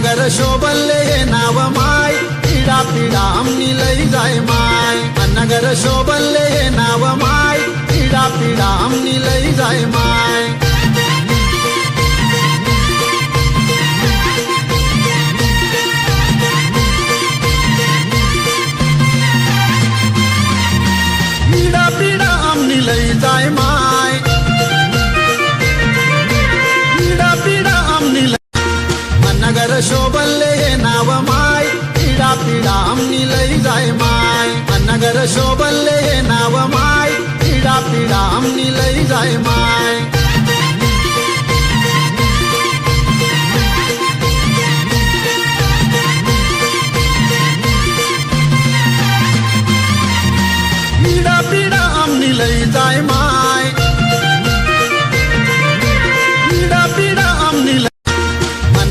नगर शोभले हे नाव माय पिढा पिढा आमनी लई जाय माय नगर शोभले हे नाव माय पिढा पिढा आमनी लई जाय माय पिढा पिढा आमनी लई जाय माय पिढा पिढा आमनी नगर शोभले हे नाव माय पिढा पिढा आमनी लई जाय माय नगर शोभले हे नाव माय पिढा पिढा आमनी लई जाय माय पिढा पिढा आमनी लई जाय